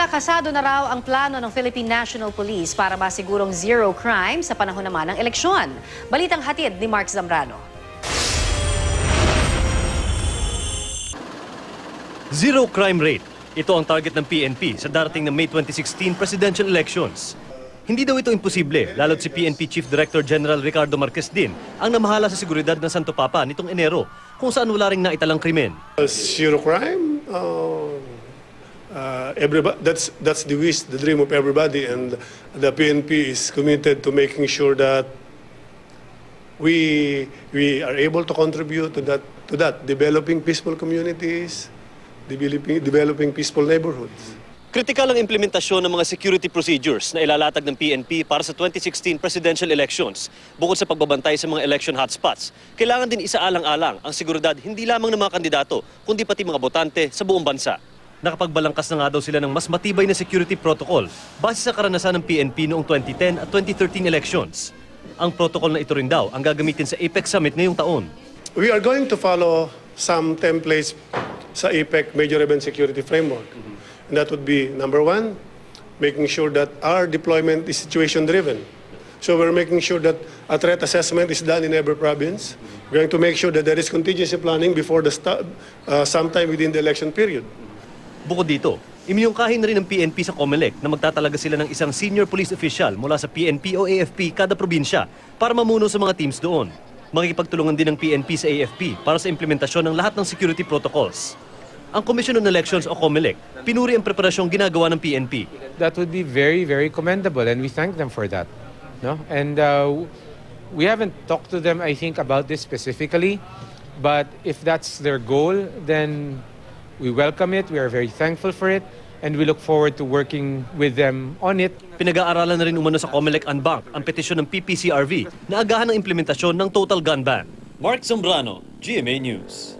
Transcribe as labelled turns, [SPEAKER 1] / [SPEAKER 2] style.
[SPEAKER 1] Samantala, kasado na raw ang plano ng Philippine National Police para masigurong zero crime sa panahon naman ng eleksyon. Balitang hatid ni Mark Zambrano.
[SPEAKER 2] Zero crime rate. Ito ang target ng PNP sa darating na May 2016 presidential elections. Hindi daw ito imposible, lalo't si PNP Chief Director General Ricardo Marquez din ang namahala sa seguridad ng Santo Papa nitong Enero, kung saan wala ring naitalang krimen.
[SPEAKER 3] Zero crime? That's the wish, the dream of everybody, and the PNP is committed to making sure that we are able to contribute to that, developing peaceful communities, developing peaceful neighborhoods.
[SPEAKER 2] Kritikal ang implementasyon ng mga security procedures na ilalatag ng PNP para sa 2016 presidential elections. Bukod sa pagbabantay sa mga election hotspots, kailangan din isaalang-alang ang seguridad hindi lamang ng mga kandidato, kundi pati mga botante sa buong bansa. Nakapagbalangkas na nga daw sila ng mas matibay na security protocol base sa karanasan ng PNP noong 2010 at 2013 elections. Ang protocol na ito rin daw ang gagamitin sa APEC Summit ngayong taon.
[SPEAKER 3] We are going to follow some templates sa APEC Major Event Security Framework. And that would be, number one, making sure that our deployment is situation-driven. So we're making sure that a threat assessment is done in every province. We're going to make sure that there is contingency planning before sometime within the election period.
[SPEAKER 2] Bukod dito, imiyungkahin na rin ng PNP sa COMELEC na magtatalaga sila ng isang senior police official mula sa PNP o AFP kada probinsya para mamuno sa mga teams doon. Makikipagtulungan din ng PNP sa AFP para sa implementasyon ng lahat ng security protocols. Ang Commission on Elections o COMELEC, pinuri ang preparasyong ginagawa ng PNP.
[SPEAKER 4] That would be very, very commendable, and we thank them for that. No? And we haven't talked to them, I think, about this specifically, but if that's their goal, then we welcome it, we are very thankful for it, and we look forward to working with them on it.
[SPEAKER 2] Pinag-aaralan na rin umano sa COMELEC and Bank ang petisyon ng PPCRV na agahan ng implementasyon ng total gun ban. Mark Zambrano, GMA News.